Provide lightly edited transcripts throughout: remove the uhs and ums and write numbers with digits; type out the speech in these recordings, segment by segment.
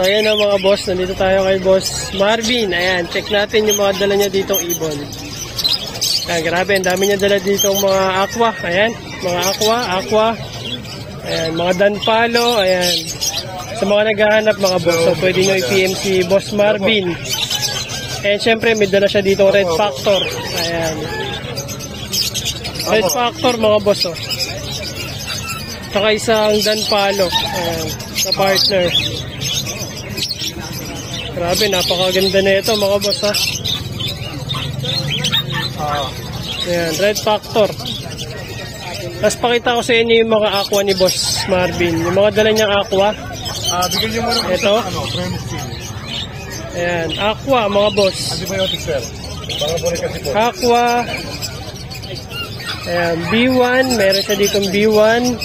So ayan na mga boss, nandito tayo kay Boss Marvin. Ayan, check natin yung mga dala niya ditong ibon. Ayan, grabe, ang dami niya dala ditong mga aqua. Ayan, mga aqua. Ayan, mga danpalo. Ayan, sa mga naghahanap mga boss, so pwede nyo i-PM si Boss Marvin. And syempre may dala siya ditong Red Factor. Ayan, Red Factor mga boss, oh. Saka isang danpalo. Ayan, sa partner. Grabe, napakaganda na ito mga boss, ha. Ayan, Red Factor. Tapos pakita ko sa inyo yung mga aqua ni Boss Marvin. Yung mga dala niyang aqua. Bigyan nyo muna ito. Ayan, aqua mga boss. Antibiotic, sir. Para po rin kasi po. Aqua. Ayan, B1. Meron siya ditong B1.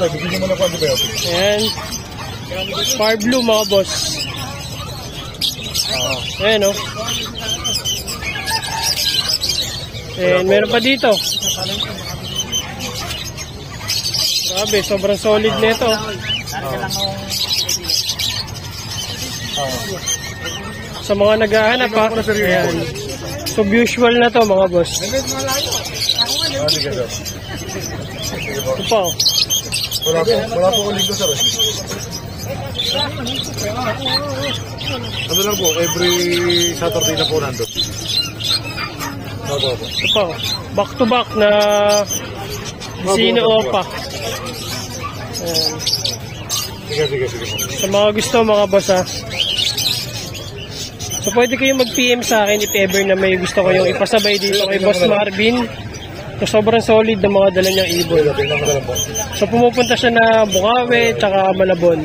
Bigyan nyo muna po antibiotic. Ayan. Far Blue mga boss. Ayan, oh. And meron pa dito. Grabe, sobrang solid nito. Sa mga naghahanap pa. Ayan. So usual na to mga boss. Sige, sir. Ito pa, oh. Wala po ulit ko, sir. Ano lang po, every Saturday na po nandun. Ito pa, oh. Back to back na Sino Opa. Ayan. Sige. Sa mga gusto mga boss, ha. So pwede kayong mag-PM sa akin if ever na may gusto kayong ipasabay dito kay Boss Marvin. So sobrang solid na mga dala niyang ibon. So pumupunta siya na Bukawi tsaka Malabon.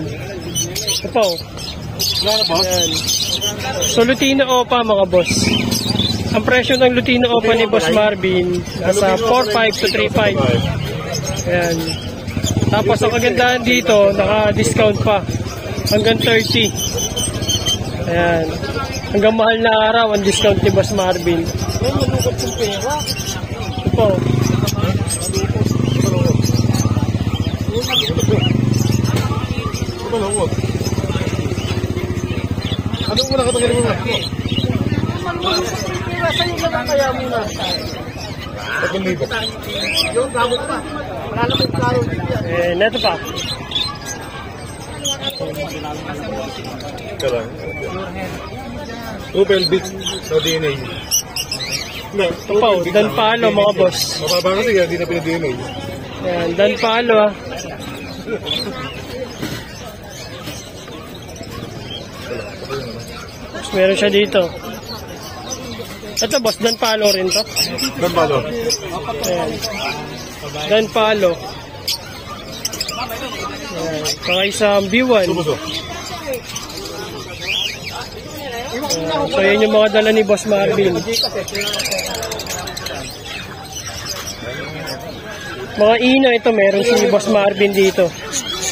Ito pa, oh. Ayan. So Lutino Opa mga boss. Ang presyo ng Lutino Opa ni Boss Marvin nasa 4.5 to 3.5. Ayan. Tapos ang kagandahan dito, naka-discount pa. Hanggang 30. Ayan. Hanggang mahal na araw ang discount ni Boss Marvin. Ito po. Anong muna katagal mo na? Sa'yo ka lang kaya muna. Yung gamot pa. Wala naman tayo. Neto pa. Rupel Beat sa DNA. Ito pa, danpalo mga boss. Mababa kasi kaya hindi na pinag-DNA. Ayan, danpalo, ha. Tapos meron siya dito. Ito boss, danpalo rin to. Danpalo. Ayan. Danpalo. Ayan. Saka isang B1. So yan yung mga dala ni Boss Marvin. Mga ino ito, meron si Boss Marvin dito.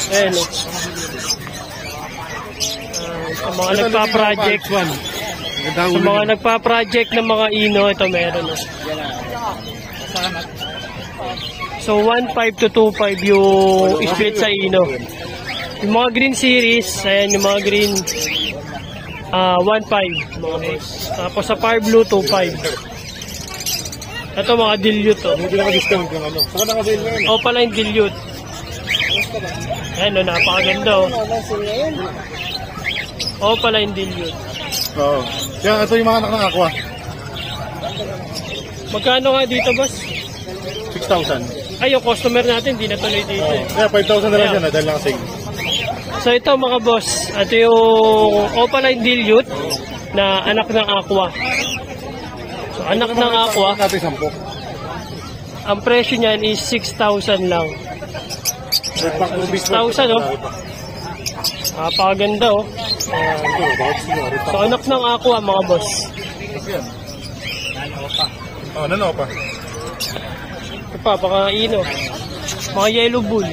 Ayan, oh. Sa mga nagpa-project. Sa mga nagpa-project ng mga ino, ito meron, oh. So 1.5 to 2.5 yung split sa ino. Yung mga green series, ayan yung mga green 1.5 mga boss. Tapos sa Far Blue 2.5. Ito mga dilute, oh. Hindi naka-discount yung ano. Saka naka-sale na yun. O pala yung dilute. Ayan, oh, napakaganda, oh. O pala yung dilute. Oo. Kaya ito yung mga anak ng aqua. Magkano nga dito, boss? 6,000. Ay, yung customer natin, di natuloy dito, eh. Kaya 5,000 na lang siya na dahil naka-sale. So ito mga boss, ito yung Opaline Dilute na anak ng aqua. So anak ng aqua, Natin 10. ang presyo niyan is 6,000 lang. 6,000, oh. Napakaganda, oh. Ayan. So anak ng aqua mga boss. Oh, nano pa. Ito pa, baka ino. Mga yellow bull.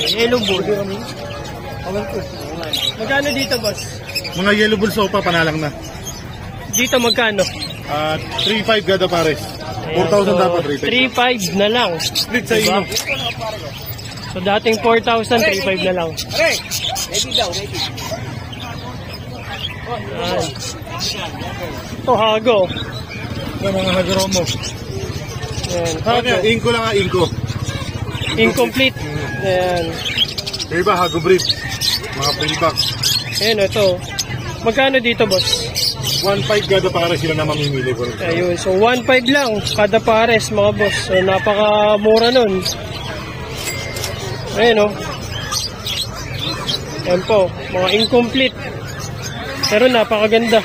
Yellow bull. Magkano dito, boss? Mga yellow bull sopa, panalang na. Dito magkano? 3,500 gada pares. 4,000 dapat, 3,500. 3,500 na lang. Split sa Diba? ino. So dating 4,000, 3,500 na lang. Ready daw, ready. Yan. Ito, hago. Yung mga Hageromo. Yan, Ano hago. yan? Inko lang inko. Incomplete. Yan. Yung iba, Hago breed. Mga pillback. Ayan, ito. Magkano dito, boss? 1.5 kada para sila na mamimili ko. Ayun, so 1.5 lang kada pares, mga boss. So napakamura nun. Ayan, oh. Ayan po, mga incomplete. Pero napakaganda.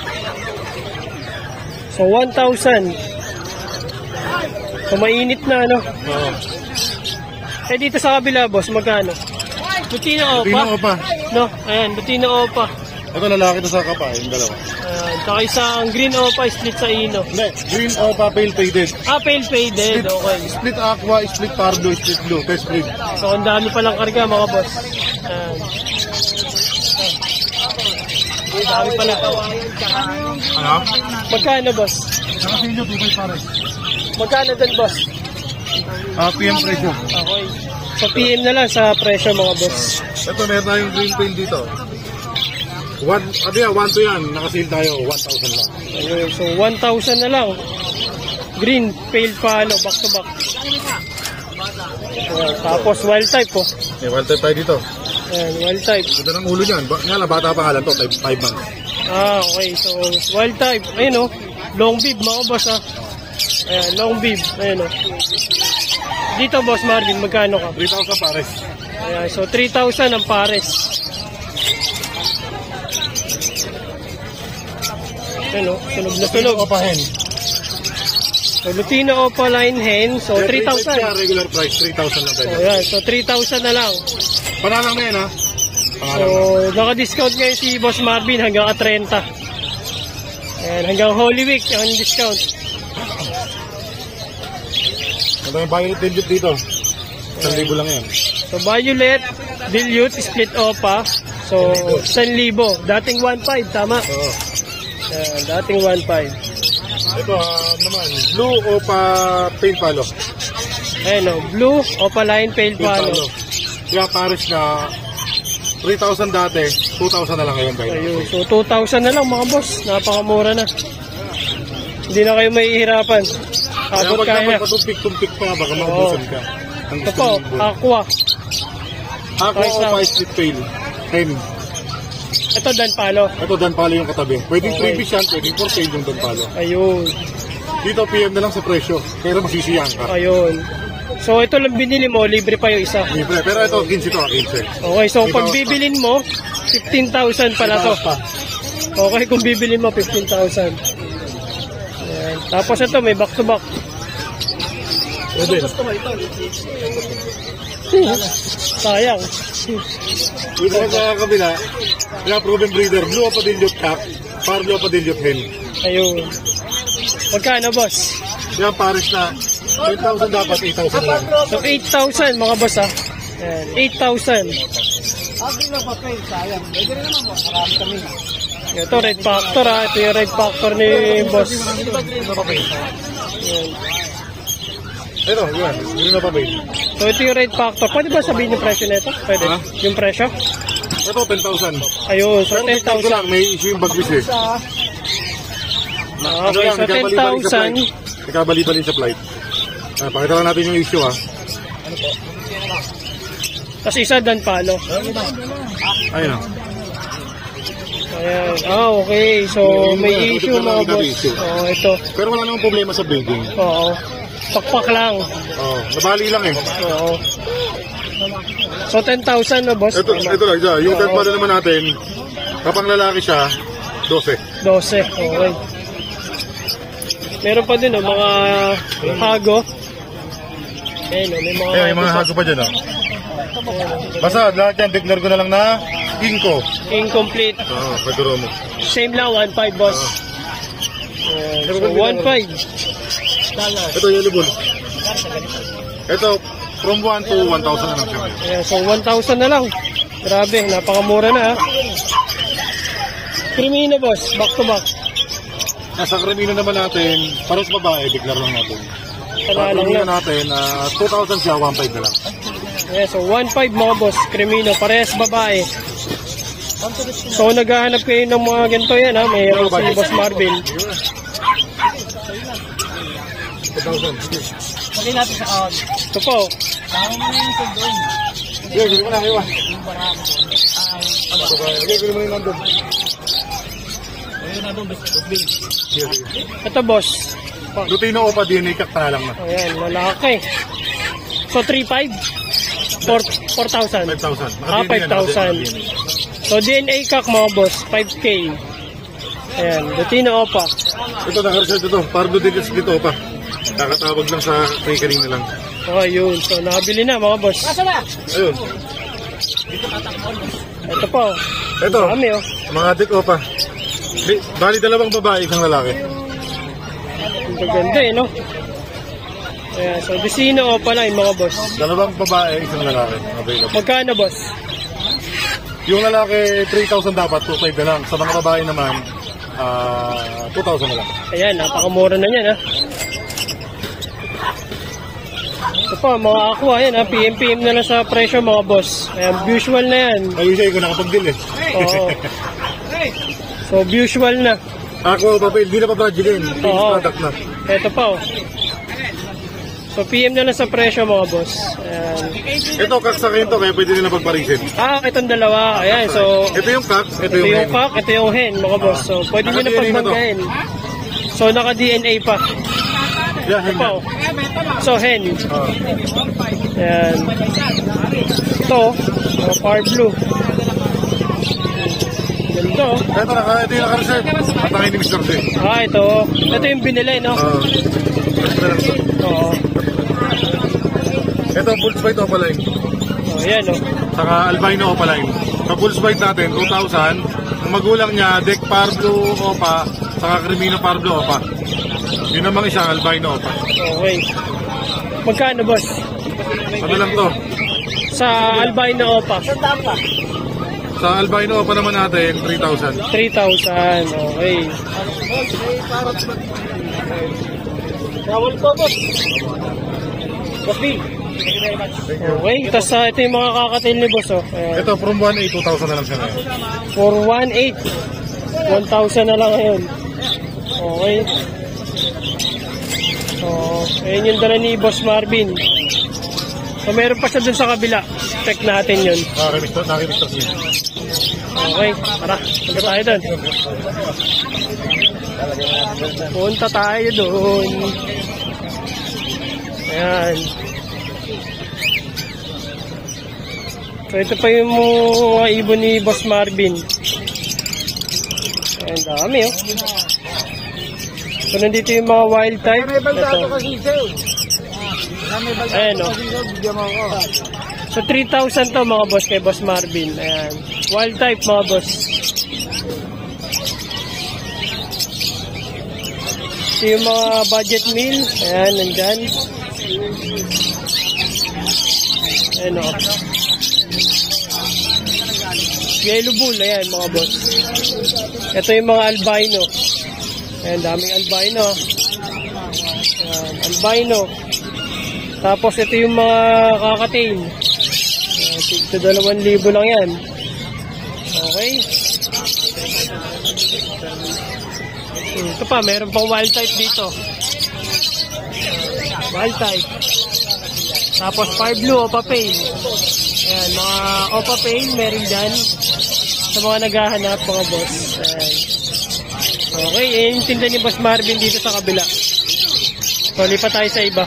So 1,000. So mainit na, ano? Oo. Eh dito sa kabila, boss, magkano? Lutino Pino Opa. pa. No, ayan, Lutino Opa. Ito lalaki to sa kapa, yung dalawa. Ayan, saka isang Green Opa split sa Ino. Hindi, green Opa, pale faded. Ah, pale faded, okay. Split aqua, split pardo, split blue, test breed. So ang dami palang karga, mga boss. Ayan. Ang dami pala. Ano? Magkano, boss? Nakasilyo, 2.5 pares. Magkano din, boss? PM presyo. Okay. So PM na lang sa presyo, mga boss. Ito, meron tayong green pail dito. 1 to yan. Nakasil tayo, 1,000 lang. Ayun, so 1,000 na lang. Green, pale palo, back to back. Ayan, tapos wild type, oh. May 1 tayo dito. Ayan, wild type. Ito ng ulo niyan. Nga lang, bata pa nga lang to, 5 months. Ah, okay. So, wild type. Ayun, oh. Long bib, mga boss, ah. Ayan, long bib. Ayun, oh. Dito, boss Marvin, magkano ka? 3,000 pares. Ayan, so 3,000 ang pares. Ayun, oh. Sunog na sunog. Opahin. So, Lutino Opaline hen. So, 3,000. Regular price, 3,000 lang So, tayo. ayan. So, 3,000 na lang. Panalang na yan, ha? So, Pangalan na. naka-discount ngayon si Boss Marvin hanggang 30. Ayan, hanggang Holy Week ang discount. Ito yung violet dilute dito. 1,000 lang yan. So, Violet, Dilute, Split Opa. So, 1,000. Dating 1,500, tama? Oo. Ayan, dating 1,500. Ito, naman, blue o pa pail palo. Ayan, oh. Blue, Opaline, Pale Pail Palo. palo. Kaya pares na 3,000 dati, 2,000 na lang ngayon tayo. Ayun, so 2,000 na lang, mga boss. Napakamura na. Hindi na kayo mahihirapan. Kaya Abot pag naman kaya. patumpik-tumpik pa, baka maubusan ka. Ang Ito gusto po, mong buwan. Aqua. Ako Okay, o so- pa split pail. Hen. Ito, Danpalo. Ito, danpalo yung katabi. Pwedeng Okay. freebies yan, pwedeng for sale yung danpalo. Ayun. Dito, PM na lang sa presyo. Pero masisiyahan ka. Ayun. So, ito lang binili mo, libre pa yung isa. Libre. Pero ito, 15 to, 15. Okay, so pag bibilin mo, 15,000 pala to. Pa. Okay, kung bibilin mo, 15,000. Ayan. Tapos ito, may back to back. Pwede. Sayang. Dito sa kabila, kaya proven breeder, blue pa din yung cap, parlo pa din yung hen. Ayun. Magkano, boss? Kaya pares na, 10,000 dapat, 8,000 lang. So, 8,000 mga boss, ha. Ayan, 8,000. Agri na papel, sayang. Pwede rin naman, marami kami. Ito, Red Factor, ha. Ito yung Red Factor ni boss. Ayan. Ito, yan, yun na pa ba? So, ito yung Red Factor. Pwede ba sabihin yung presyo nito? Pwede. Ha? Yung presyo? Ito, 10,000. Ayun, so Pero may ko 10,000. lang, may issue yung bagbis eh. Okay, so 10,000. Nagkabali-bali sa flight. Pakita lang natin yung issue, ha. Tapos isa Danpalo. Ayun, ha. Ayan. Ah, okay. So, may issue mga boss. Oo, ito. Pero wala namang problema sa building. Oo. Pakpak lang. Oh, nabali lang eh. Oo. So, 10,000 na boss. Ito lang, isa. Yung Oo. danpalo naman natin, kapang lalaki siya, 12. 12. Okay. Meron pa din, oh, mga hago. Ayan, oh, may mga Ayun, yung mga hago pa dyan, ha. Basta, lahat yan, declare ko na lang na Inko. Incomplete. Oo, pagduro mo. Same lang, 1.5 boss. Ayan, so, 1.5. Ito, yellow bull. Ito, from 1 to 1,000 na lang siya ngayon. Ayan, so 1,000 na lang. Grabe, napakamura na, ha. Crimino boss, back to back. Sa Cremino naman natin, paros babae, declare lang natin. Panalang Cremino na. natin, 2,000 siya, 1,500 na lang. Ayan, so 1.5 mga boss, Cremino, parehas babae. So naghahanap kayo ng mga ganito yan ha, mayroon si Boss Marvin. 2,000. Pagay natin sa account. Ito po, Tama mo na yung sa doon. Sige, gusto mo na, iwa. Yung barako doon. Sige, gusto mo na yung nandun. Ayun na doon, Boss Bill. Sige, sige. ito boss. Lutino o pa DNA kak na lang na. Ayan, malaki. So 3.5? 4,000. 5,000. Ah, 5,000. So DNA kak mga boss, 5K. Ayan, Lutino Opa. Ito, nakareserve ito. Pardo Dilis dito pa. Kakatawag lang sa bakery na lang. Oh, yun. So nakabili na mga boss. Asa na? Ayun. Ito po. Ito, Kami oh. mga adik o pa. Bali, dalawang babae, isang lalaki. Ang gaganda eh, no? Ayan, so Vicino Opa lang yung mga boss. Dalawang babae, isang lalaki. Available. Magkano boss? Yung lalaki, 3,000 dapat, 2,500 na lang. Sa mga babae naman, 2,000 na lang. Ayan, napakamura na yan ha. Ito po, mga aqua yan ha. PM na lang sa presyo mga boss. Ayan, usual na yan. Ayun siya, ikaw nakapag-deal eh. Oo. So, usual na. Ako, papel, di na pa budgetin. Finished Oo. product na. Ito pa oh. So, PM na lang sa presyo mga boss. Ayan. Ito, kak sa akin to, kaya pwede nila pagparisin. Ah, itong dalawa. Ayan, so... Ito yung kak, ito Ito yung yung hen. cock, ito yung hen mga boss. So, pwede nyo na Naka-DNA na to. pagbanggain. So, naka-DNA pa. Yeah, hen Ito pa na. oh. So, hen. Ah. Ayan. Ito, mga far blue. Ganito. Ito yung naka-reserve. Atangin ni Mr. C. Ah, ito. Ito yung binili, no? Ito lang ito. Oo. Ito, Bulls Bite Opaline. Oh, yan, oh. Saka Albino Opaline. Sa Bulls Bite natin, 2,000. Ang magulang niya, Deck Parblo Opa, saka Cremino Parblo Opa. Yun namang isang Albino Opa. Okay. Magkano, boss? Ano lang to? Sa albino opa. Sa Albino Opa naman natin, 3,000. 3,000. Okay. Bawal po, boss. Boss Bill. Okay. Tapos ito yung mga kakatil ni boss, oh. Ayan. Ito, from 1,800, 2,000 na lang siya ngayon. For 1,800. 1,000 na lang ngayon. Okay. So, ayun yung dala ni Boss Marvin. So, meron pa siya dun sa kabila. Check natin yun. Nakimix niya. Okay, tara. Punta tayo dun. Punta tayo dun. Ayan. So, ito pa yung mga ibon ni Boss Marvin. Ayan, dami oh. So, nandito yung mga wild type. May baldado Ito. kasi sa'yo. May baldado Ayan, oh. kasi sa'yo. Bigyan mo ako. So, 3,000 to mga boss kay Boss Marvin. Ayan. Wild type mga boss. Ito yung mga budget meal. Ayan, nandyan. Ayan o. Yellow bull. Ayan mga boss. Ito yung mga albino. Ayan, daming albino. Ayan, albino. Tapos ito yung mga kakatain. Ito 2,000 lang yan. Okay. Ito pa, meron pang wild type dito. Wild type. Tapos far blue, Opa Pale. Ayan, mga Opa Pale, meron dyan. Sa mga naghahanap, mga boss. Ayan. Okay, yung tinda ni Boss Marvin dito sa kabila. So, lipat tayo sa iba.